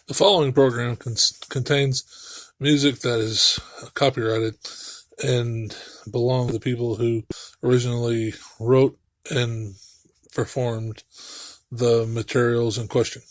The following program contains music that is copyrighted and belong to the people who originally wrote and performed the materials in question.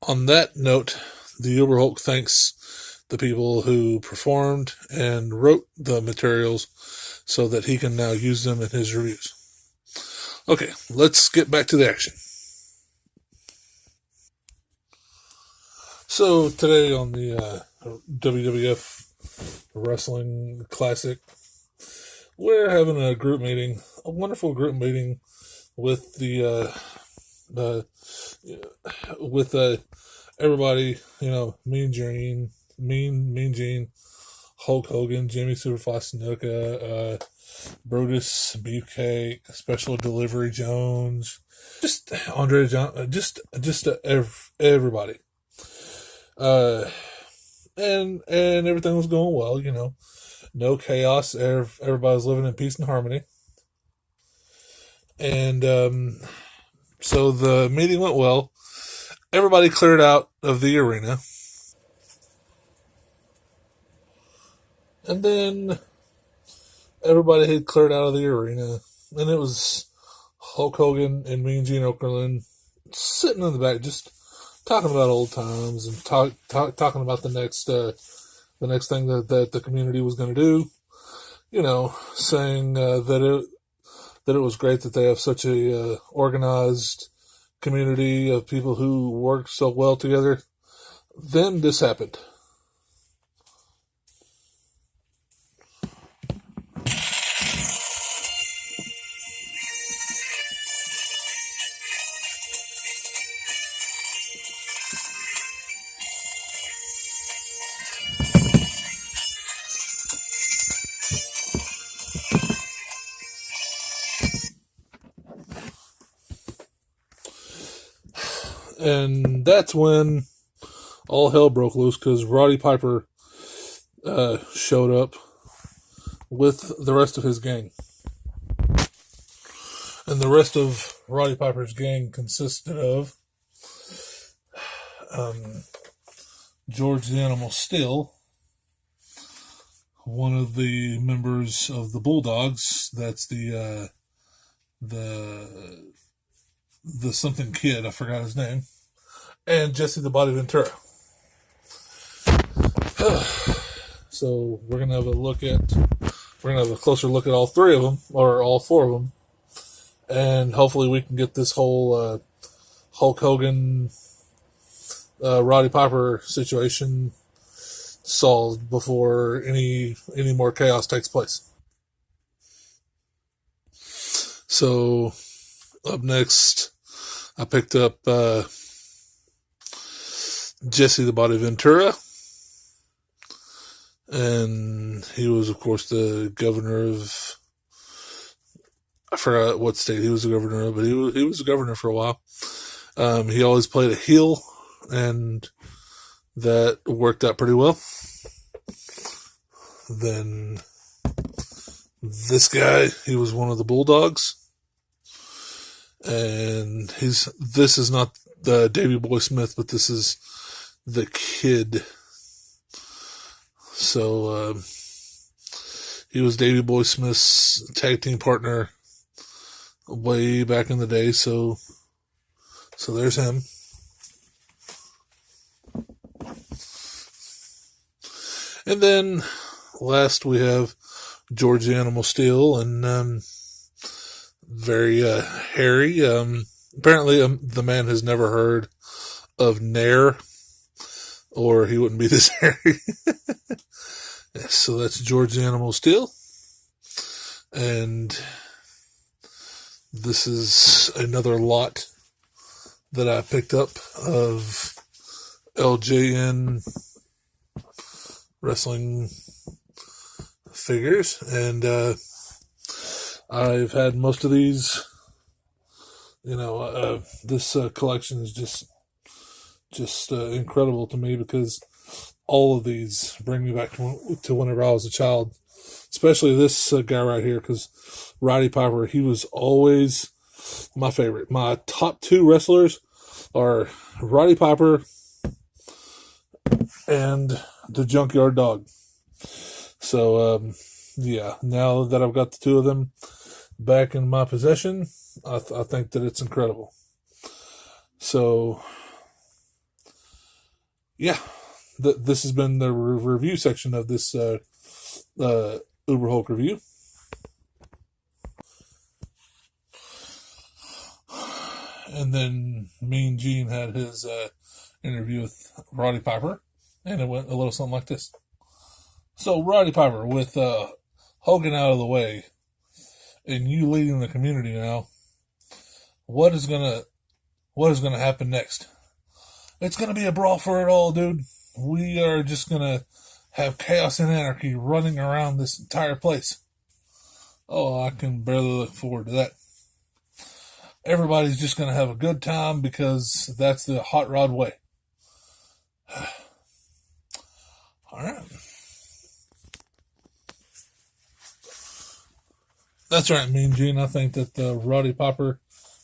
On that note, the Uberhulk thanks the people who performed and wrote the materials so that he can now use them in his reviews. Okay, let's get back to the action. So today on the WWF Wrestling Classic, we're having a group meeting, a wonderful group meeting with with everybody, Mean Gene, Hulk Hogan, Jimmy Superfly Snuka, Brutus, Beefcake, Special Delivery Jones, just Andre John, just everybody. And everything was going well, no chaos. Everybody was living in peace and harmony. And so the meeting went well. Everybody cleared out of the arena. And then everybody had cleared out of the arena. And it was Hulk Hogan and Mean Gene Okerlund sitting in the back, just talking about old times and talking about the next thing that the community was going to do. Saying that it was great that they have such a organized community of people who work so well together. Then this happened. And that's when all hell broke loose, because Roddy Piper showed up with the rest of his gang. And the rest of Roddy Piper's gang consisted of George the Animal Steel, one of the members of the Bulldogs. That's the something kid, I forgot his name, and Jesse the Body Ventura. So we're gonna have a closer look at all three of them, or all four of them, and hopefully we can get this whole Hulk Hogan, Roddy Piper situation solved before any more chaos takes place. So up next, I picked up Jesse the Body Ventura, and he was, of course, the governor of, I forgot what state he was the governor of, but he was the governor for a while. He always played a heel, and that worked out pretty well. Then this guy, he was one of the Bulldogs. And this is not the Davey Boy Smith, but this is the Kid. So he was Davey Boy Smith's tag team partner way back in the day. So there's him. And then last we have George the Animal Steel, and very hairy. Apparently the man has never heard of Nair, or he wouldn't be this hairy. So that's George the Animal Steel. And this is another lot that I picked up of LJN wrestling figures, and I've had most of these. This collection is just incredible to me, because all of these bring me back to whenever I was a child, especially this guy right here, because Roddy Piper, he was always my favorite. My top two wrestlers are Roddy Piper and the Junkyard Dog. So, yeah, now that I've got the two of them back in my possession, I think that it's incredible. So, yeah, this has been the review section of this Uber Hulk review. And then Mean Gene had his interview with Roddy Piper, and it went a little something like this. So, Roddy Piper, with Hogan out of the way, and you leading the community now, what is gonna happen next? It's gonna be a brawl for it all, dude. We are just gonna have chaos and anarchy running around this entire place. Oh, I can barely look forward to that. Everybody's just gonna have a good time because that's the hot rod way. All right. That's right, Mean Gene. I think that the Roddy Piper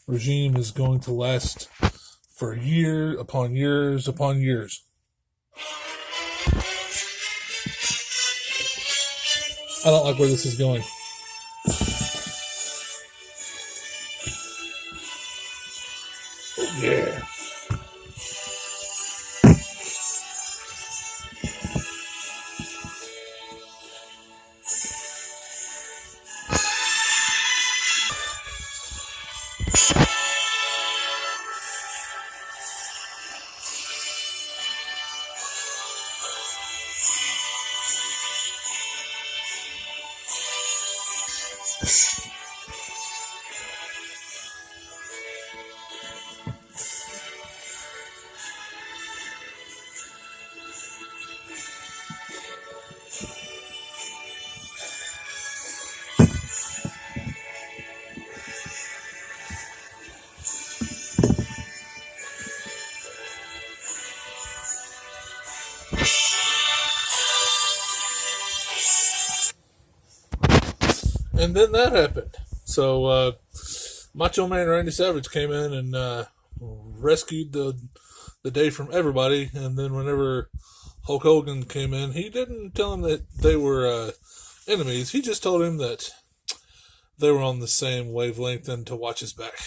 regime is going to last for years upon years upon years. I don't like where this is going. Yeah. And then that happened. So Macho Man Randy Savage came in and rescued the day from everybody. And then whenever Hulk Hogan came in, he didn't tell him that they were enemies. He just told him that they were on the same wavelength and to watch his back.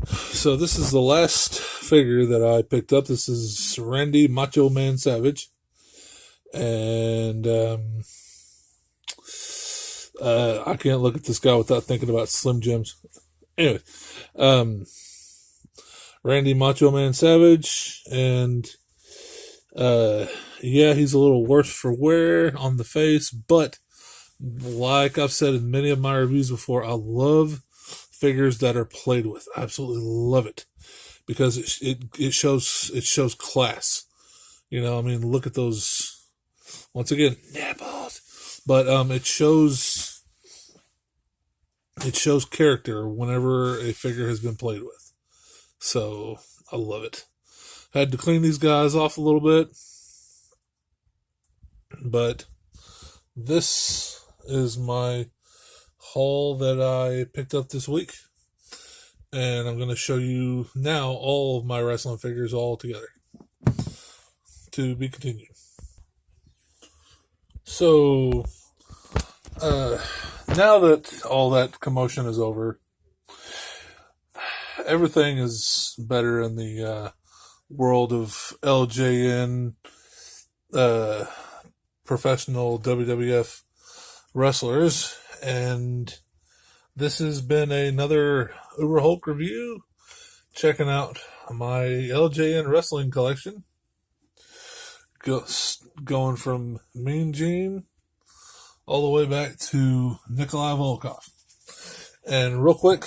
So this is the last figure that I picked up. This is Randy Macho Man Savage. And I can't look at this guy without thinking about Slim Jims. Anyway, Randy Macho Man Savage, and yeah, he's a little worse for wear on the face, but like I've said in many of my reviews before, I love figures that are played with. I absolutely love it because it shows class. You know, I mean, look at those. Once again, nipples, but it shows character whenever a figure has been played with. So I love it. I had to clean these guys off a little bit, but this is my haul that I picked up this week, and I'm going to show you now all of my wrestling figures all together. To be continued. So, now that all that commotion is over, everything is better in the world of LJN professional WWF wrestlers, and this has been another Uber Hulk review, checking out my LJN wrestling collection, going from Mean Gene all the way back to Nikolai Volkov. And real quick,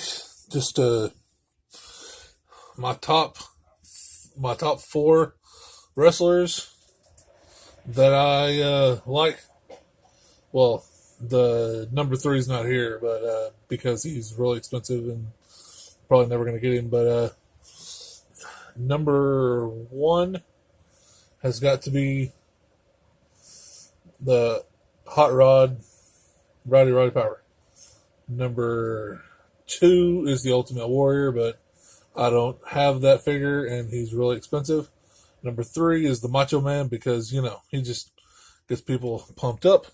just my top 4 wrestlers that I like. Well, the number 3 is not here, but because he's really expensive and probably never going to get him. But number 1 has got to be the Hot Rod, Roddy Piper. Number 2 is the Ultimate Warrior, but I don't have that figure, and he's really expensive. Number 3 is the Macho Man because, he just gets people pumped up.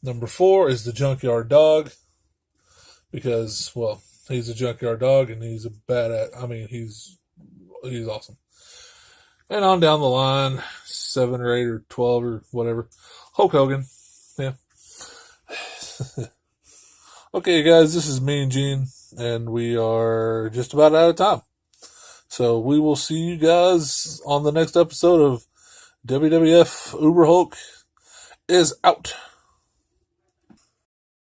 Number 4 is the Junkyard Dog because, well, he's a junkyard dog and he's a he's awesome. And on down the line, 7 or 8 or 12 or whatever, Hulk Hogan. Yeah. Okay, guys, this is me and Gene, and we are just about out of time. So we will see you guys on the next episode of WWF Uber Hulk is out.